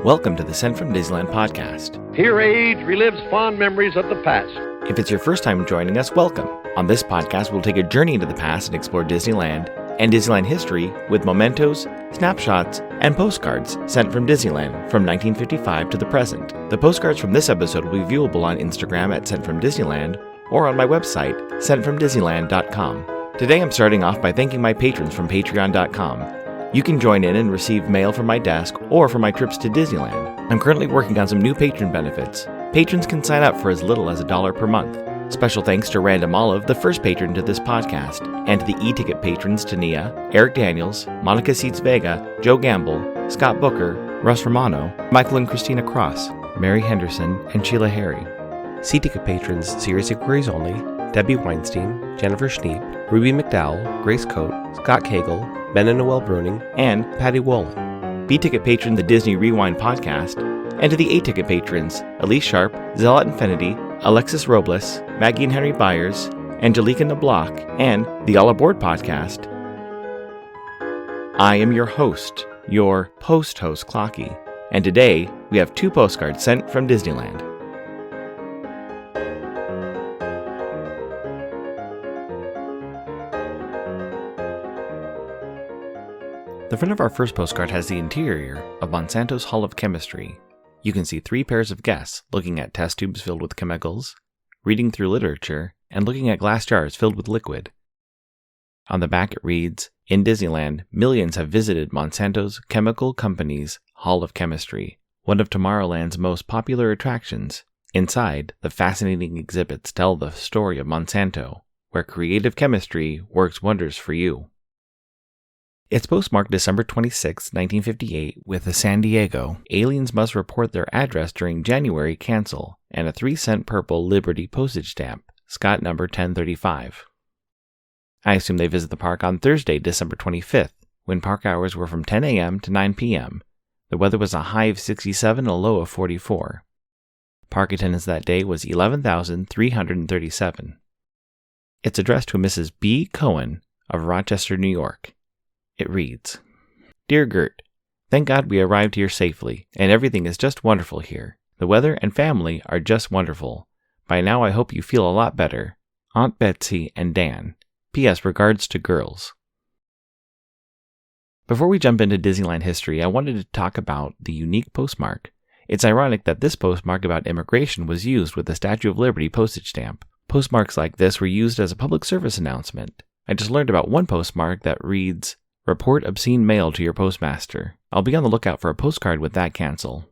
Welcome to the Sent from Disneyland podcast. Here age relives fond memories of the past. If it's your first time joining us, welcome. On this podcast, we'll take a journey into the past and explore Disneyland and Disneyland history with mementos, snapshots, and postcards sent from Disneyland from 1955 to the present. The postcards from this episode will be viewable on Instagram at Sent from Disneyland or on my website, sentfromdisneyland.com. Today I'm starting off by thanking my patrons from patreon.com. You can join in and receive mail from my desk or from my trips to Disneyland. I'm currently working on some new patron benefits. Patrons can sign up for as little as $1 per month. Special thanks to Random Olive, the first patron to this podcast, and to the e-ticket patrons Tania, Eric Daniels, Monica Seitz Vega, Joe Gamble, Scott Booker, Russ Romano, Michael and Christina Cross, Mary Henderson, and Sheila Harry. C-ticket patrons Serious Inquiries Only, Debbie Weinstein, Jennifer Schneep, Ruby McDowell, Grace Coate, Scott Cagle, Ben and Noel Bruning, and Patty Wolin. B-ticket patron The Disney Rewind Podcast, and to the A-ticket patrons Elise Sharp, Zealot Infinity, Alexis Robles, Maggie and Henry Byers, Angelica Nablock, and the All Aboard Podcast. I am your host, your post-host Clocky, and today we have 2 postcards sent from Disneyland. The front of our first postcard has the interior of Monsanto's Hall of Chemistry. You can see 3 pairs of guests looking at test tubes filled with chemicals, reading through literature, and looking at glass jars filled with liquid. On the back it reads, "In Disneyland, millions have visited Monsanto's Chemical Company's Hall of Chemistry, one of Tomorrowland's most popular attractions. Inside, the fascinating exhibits tell the story of Monsanto, where creative chemistry works wonders for you." It's postmarked December 26, 1958, with a San Diego. Aliens must report their address during January cancel, and a 3-cent purple Liberty postage stamp, Scott number 1035. I assume they visit the park on Thursday, December 25th, when park hours were from 10 a.m. to 9 p.m. The weather was a high of 67 and a low of 44. Park attendance that day was 11,337. It's addressed to Mrs. B. Cohen of Rochester, New York. It reads, "Dear Gert, thank God we arrived here safely, and everything is just wonderful here. The weather and family are just wonderful. By now I hope you feel a lot better. Aunt Betsy and Dan. P.S. Regards to girls." Before we jump into Disneyland history, I wanted to talk about the unique postmark. It's ironic that this postmark about immigration was used with the Statue of Liberty postage stamp. Postmarks like this were used as a public service announcement. I just learned about one postmark that reads, "Report obscene mail to your postmaster." I'll be on the lookout for a postcard with that cancel.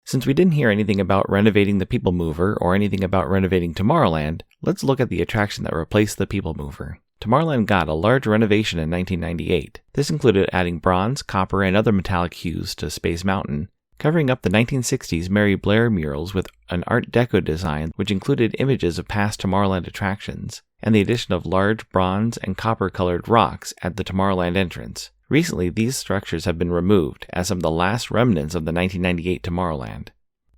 Since we didn't hear anything about renovating the People Mover or anything about renovating Tomorrowland, let's look at the attraction that replaced the People Mover. Tomorrowland got a large renovation in 1998. This included adding bronze, copper, and other metallic hues to Space Mountain, covering up the 1960s Mary Blair murals with an Art Deco design which included images of past Tomorrowland attractions, and the addition of large bronze and copper-colored rocks at the Tomorrowland entrance. Recently, these structures have been removed as some of the last remnants of the 1998 Tomorrowland.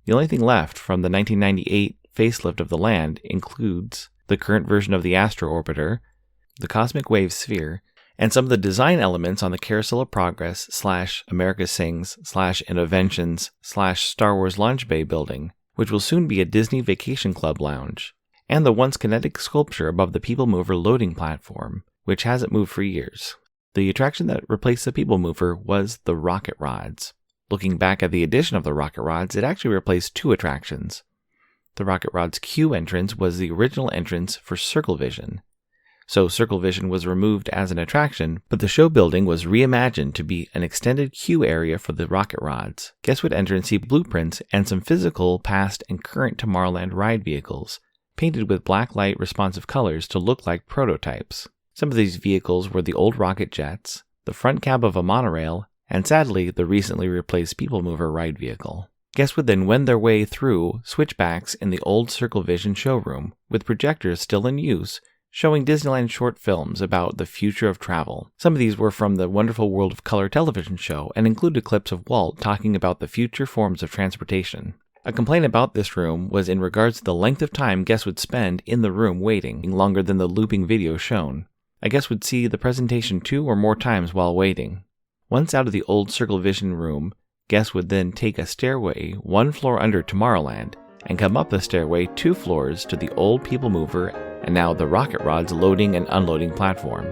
The only thing left from the 1998 facelift of the land includes the current version of the Astro Orbiter, the Cosmic Wave Sphere, and some of the design elements on the Carousel of Progress / America Sings / Innoventions / Star Wars Launch Bay building, which will soon be a Disney Vacation Club lounge, and the once kinetic sculpture above the People Mover loading platform, which hasn't moved for years. The attraction that replaced the People Mover was the Rocket Rods. Looking back at the addition of the Rocket Rods, it actually replaced 2 attractions. The Rocket Rods queue entrance was the original entrance for Circle Vision. So Circle Vision was removed as an attraction, but the show building was reimagined to be an extended queue area for the Rocket Rods. Guests would enter and see blueprints and some physical past and current Tomorrowland ride vehicles, painted with black light responsive colors to look like prototypes. Some of these vehicles were the old rocket jets, the front cab of a monorail, and sadly the recently replaced People Mover ride vehicle. Guests would then wend their way through switchbacks in the old Circle Vision showroom, with projectors still in use, showing Disneyland short films about the future of travel. Some of these were from the Wonderful World of Color television show and included clips of Walt talking about the future forms of transportation. A complaint about this room was in regards to the length of time guests would spend in the room waiting, longer than the looping video shown. A guest would see the presentation 2 or more times while waiting. Once out of the old Circle Vision room, Guests would then take a stairway 1 floor under Tomorrowland and come up the stairway 2 floors to the old People Mover and now the Rocket Rod's loading and unloading platform.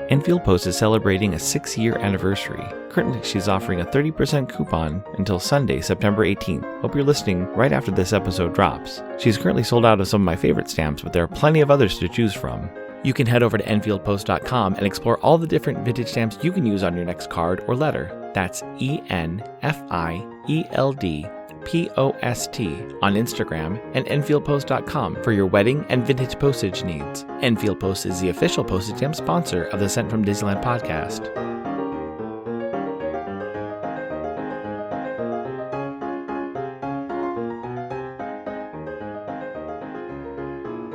Enfield Post is celebrating a 6-year anniversary. Currently, she's offering a 30% coupon until Sunday, September 18th. Hope you're listening right after this episode drops. She's currently sold out of some of my favorite stamps, but there are plenty of others to choose from. You can head over to EnfieldPost.com and explore all the different vintage stamps you can use on your next card or letter. That's ENFIELDPOST on Instagram and EnfieldPost.com for your wedding and vintage postage needs. Enfield Post is the official postage stamp sponsor of the Sent from Disneyland podcast.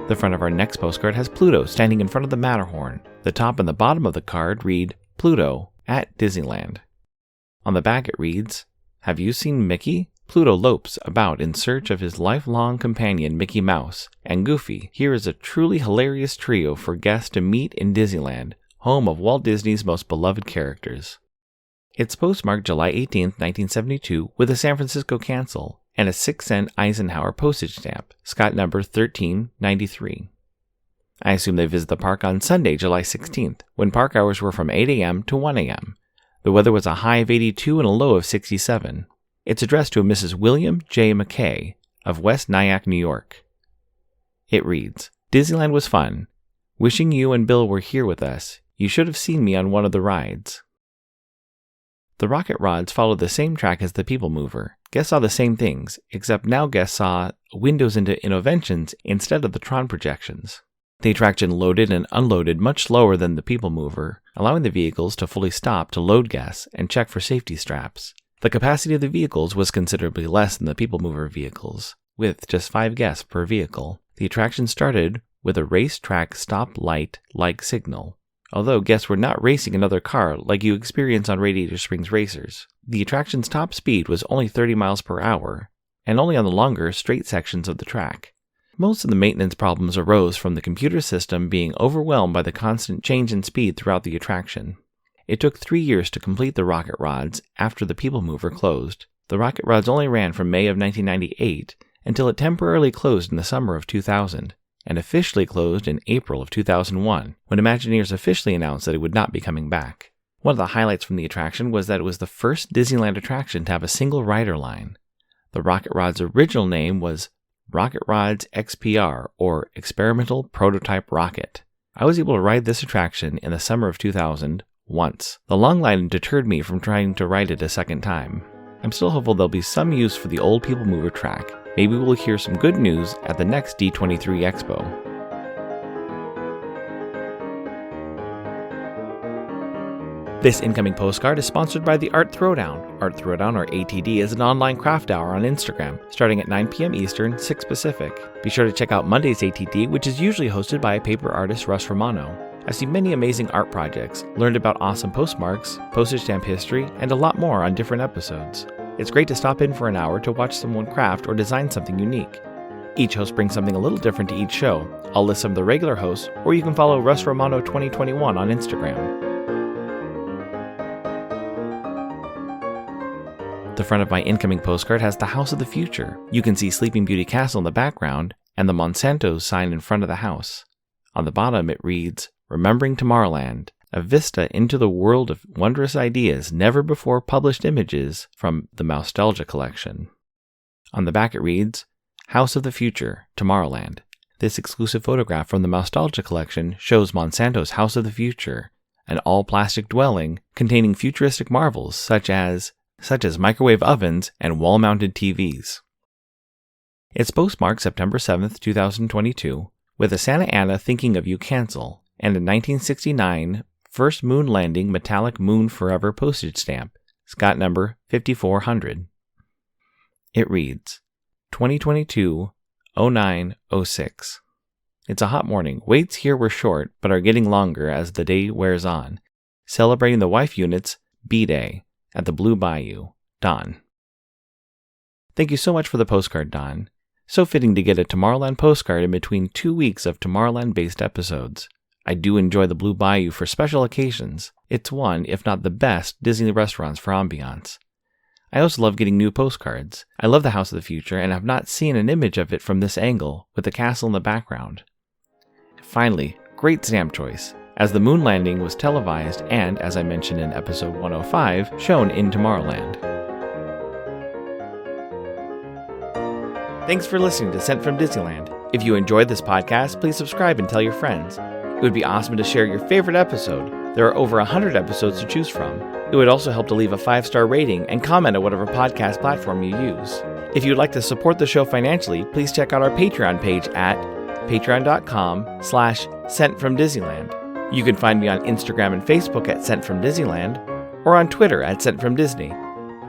The front of our next postcard has Pluto standing in front of the Matterhorn. The top and the bottom of the card read, Pluto at Disneyland. On the back it reads, Have you seen Mickey? Pluto lopes about in search of his lifelong companion Mickey Mouse, and Goofy. Here is a truly hilarious trio for guests to meet in Disneyland, home of Walt Disney's most beloved characters. It's postmarked July 18, 1972, with a San Francisco cancel and a 6-cent Eisenhower postage stamp, Scott number 1393. I assume they visit the park on Sunday, July 16th, when park hours were from 8 a.m. to 1 a.m. The weather was a high of 82 and a low of 67. It's addressed to a Mrs. William J. McKay of West Nyack, New York. It reads, Disneyland was fun. Wishing you and Bill were here with us. You should have seen me on one of the rides. The Rocket Rods followed the same track as the People Mover. Guests saw the same things, except now guests saw windows into Innoventions instead of the Tron projections. The attraction loaded and unloaded much slower than the People Mover, allowing the vehicles to fully stop to load guests and check for safety straps. The capacity of the vehicles was considerably less than the People Mover vehicles, with just 5 guests per vehicle. The attraction started with a racetrack stop-light-like signal, although guests were not racing another car like you experience on Radiator Springs Racers. The attraction's top speed was only 30 miles per hour, and only on the longer, straight sections of the track. Most of the maintenance problems arose from the computer system being overwhelmed by the constant change in speed throughout the attraction. It took 3 years to complete the Rocket Rods after the People Mover closed. The Rocket Rods only ran from May of 1998 until it temporarily closed in the summer of 2000, and officially closed in April of 2001, when Imagineers officially announced that it would not be coming back. One of the highlights from the attraction was that it was the first Disneyland attraction to have a single rider line. The Rocket Rod's original name was Rocket Rod's XPR, or Experimental Prototype Rocket. I was able to ride this attraction in the summer of 2000 once. The long line deterred me from trying to ride it a second time. I'm still hopeful there'll be some use for the old People Mover track. Maybe we'll hear some good news at the next D23 Expo. This incoming postcard is sponsored by the Art Throwdown. Art Throwdown, or ATD, is an online craft hour on Instagram, starting at 9 p.m. Eastern, 6 Pacific. Be sure to check out Monday's ATD, which is usually hosted by paper artist Russ Romano. I've seen many amazing art projects, learned about awesome postmarks, postage stamp history, and a lot more on different episodes. It's great to stop in for an hour to watch someone craft or design something unique. Each host brings something a little different to each show. I'll list some of the regular hosts, or you can follow Russ Romano 2021 on Instagram. The front of my incoming postcard has the House of the Future. You can see Sleeping Beauty Castle in the background and the Monsanto sign in front of the house. On the bottom it reads, Remembering Tomorrowland, a vista into the world of wondrous ideas, never before published images from the Mousetalgia collection. On the back it reads, House of the Future, Tomorrowland. This exclusive photograph from the Mousetalgia collection shows Monsanto's House of the Future, an all-plastic dwelling containing futuristic marvels such as microwave ovens and wall-mounted TVs. It's postmarked September 7th, 2022, with a Santa Ana Thinking of You cancel and a 1969 First Moon Landing metallic Moon Forever postage stamp, Scott number 5400. It reads, 2022-09-06. It's a hot morning. Waits here were short, but are getting longer as the day wears on. Celebrating the wife unit's B-Day at the Blue Bayou, Don. Thank you so much for the postcard, Don. So fitting to get a Tomorrowland postcard in between 2 weeks of Tomorrowland-based episodes. I do enjoy the Blue Bayou for special occasions. It's one, if not the best, Disney restaurants for ambiance. I also love getting new postcards. I love the House of the Future and have not seen an image of it from this angle, with the castle in the background. Finally, great stamp choice, as the moon landing was televised and, as I mentioned in episode 105, shown in Tomorrowland. Thanks for listening to Sent from Disneyland. If you enjoyed this podcast, please subscribe and tell your friends. It would be awesome to share your favorite episode. There are over 100 episodes to choose from. It would also help to leave a 5-star rating and comment at whatever podcast platform you use. If you'd like to support the show financially, please check out our Patreon page at patreon.com/SentFromDisneyland. You can find me on Instagram and Facebook at Sent From Disneyland, or on Twitter at Sent From Disney.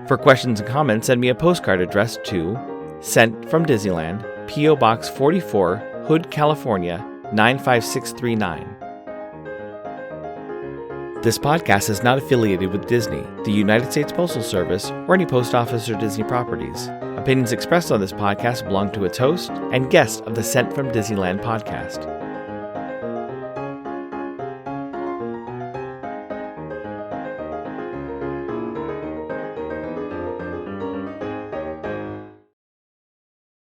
For questions and comments, send me a postcard addressed to Sent From Disneyland, P.O. Box 44, Hood, California, 95639. This podcast is not affiliated with Disney, the United States Postal Service, or any post office or Disney properties. Opinions expressed on this podcast belong to its host and guests of the Sent from Disneyland podcast.